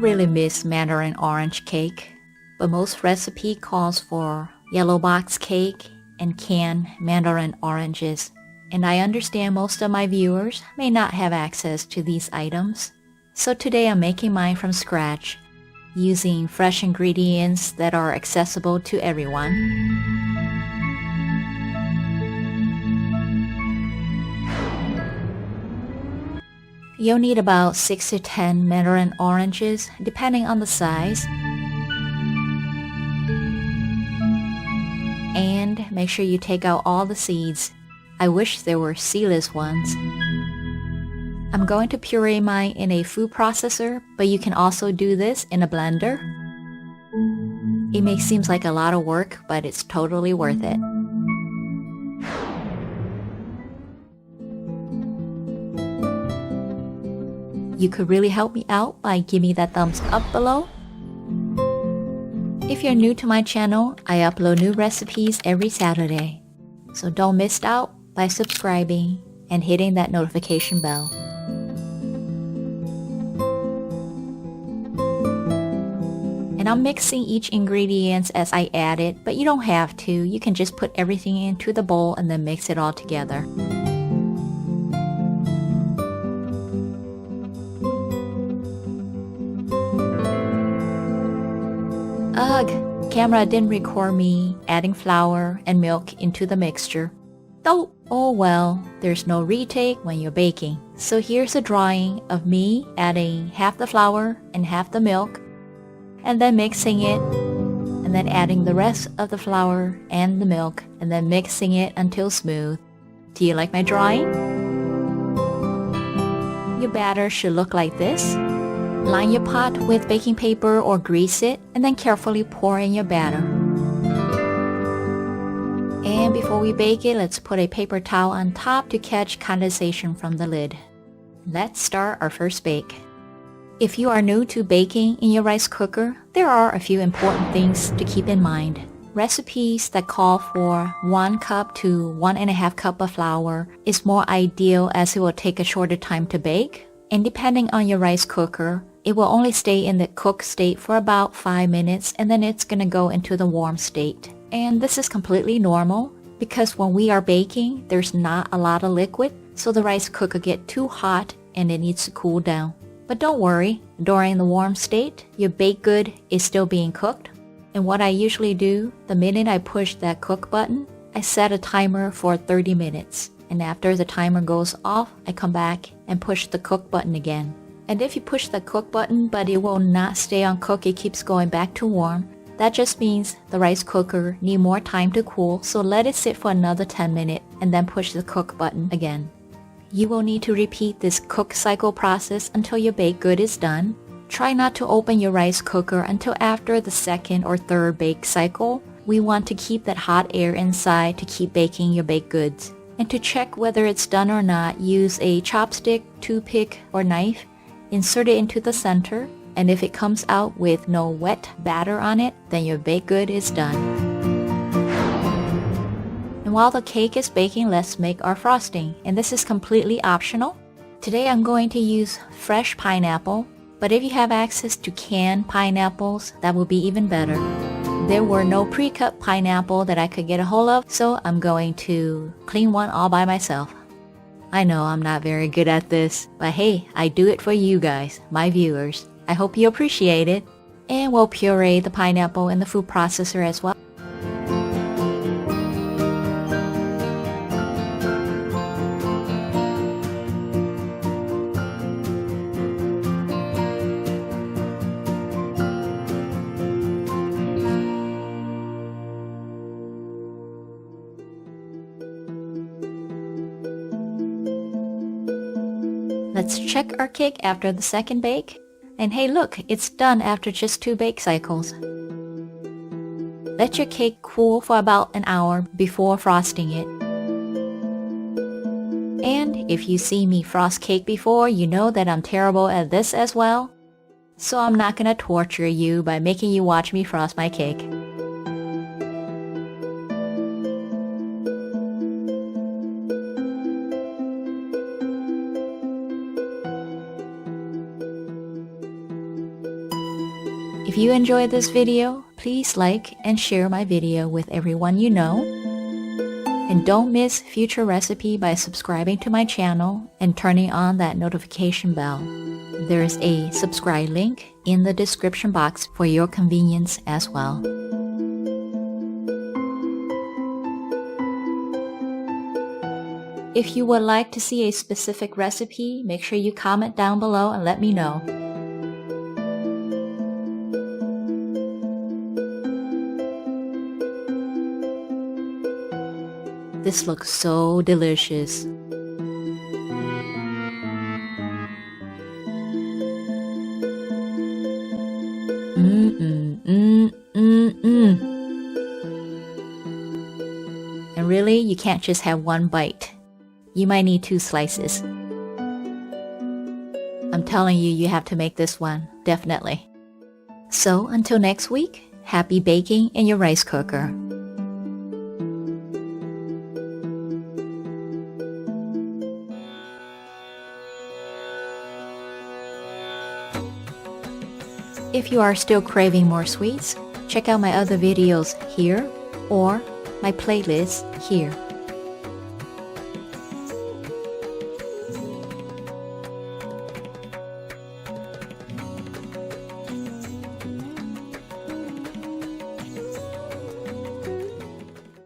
really miss mandarin orange cake, but most recipe calls for yellow box cake and canned mandarin oranges. And I understand most of my viewers may not have access to these items. So today I'm making mine from scratch, using fresh ingredients that are accessible to everyone. You'll need about 6 to 10 mandarin oranges, depending on the size. And make sure you take out all the seeds. I wish there were seedless ones. I'm going to puree mine in a food processor, but you can also do this in a blender. It may seem like a lot of work, but it's totally worth it. You could really help me out by giving me that thumbs up below. If you're new to my channel, I upload new recipes every Saturday. So don't miss out by subscribing and hitting that notification bell. And I'm mixing each ingredient as I add it, but you don't have to. You can just put everything into the bowl and then mix it all together. Ugh, camera didn't record me adding flour and milk into the mixture. Oh well, there's no retake when you're baking. So here's a drawing of me adding half the flour and half the milk, and then mixing it, and then adding the rest of the flour and the milk, and then mixing it until smooth. Do you like my drawing? Your batter should look like this. Line your pot with baking paper or grease it, and then carefully pour in your batter. And before we bake it, let's put a paper towel on top to catch condensation from the lid. Let's start our first bake. If you are new to baking in your rice cooker, there are a few important things to keep in mind. Recipes that call for 1 cup to 1.5 cups of flour is more ideal as it will take a shorter time to bake. And depending on your rice cooker, it will only stay in the cooked state for about 5 minutes, and then it's gonna go into the warm state. And this is completely normal because when we are baking, there's not a lot of liquid, so the rice cooker gets too hot and it needs to cool down. But don't worry, during the warm state, your baked good is still being cooked. And what I usually do, the minute I push that cook button, I set a timer for 30 minutes. And after the timer goes off, I come back and push the cook button again. And if you push the cook button but it will not stay on cook, it keeps going back to warm, that just means the rice cooker needs more time to cool, so let it sit for another 10 minutes and then push the cook button again. You will need to repeat this cook cycle process until your baked good is done. Try not to open your rice cooker until after the second or third bake cycle. We want to keep that hot air inside to keep baking your baked goods. And to check whether it's done or not, use a chopstick, toothpick, or knife. Insert it into the center, and if it comes out with no wet batter on it, then your baked good is done. And while the cake is baking, let's make our frosting, and this is completely optional. Today I'm going to use fresh pineapple, but if you have access to canned pineapples, that will be even better. There were no pre-cut pineapple that I could get a hold of, so I'm going to clean one all by myself. I know I'm not very good at this, but hey, I do it for you guys, my viewers. I hope you appreciate it. And we'll puree the pineapple in the food processor as well. Let's check our cake after the second bake. And hey look, it's done after just 2 bake cycles. Let your cake cool for about an hour before frosting it. And if you see me frost cake before, you know that I'm terrible at this as well. So I'm not gonna torture you by making you watch me frost my cake. If you enjoyed this video, please like and share my video with everyone you know. And don't miss future recipe by subscribing to my channel and turning on that notification bell. There's a subscribe link in the description box for your convenience as well. If you would like to see a specific recipe, make sure you comment down below and let me know. This looks so delicious. And really, you can't just have one bite. You might need 2 slices. I'm telling you, you have to make this one, definitely. So until next week, happy baking in your rice cooker. If you are still craving more sweets, check out my other videos here or my playlist here.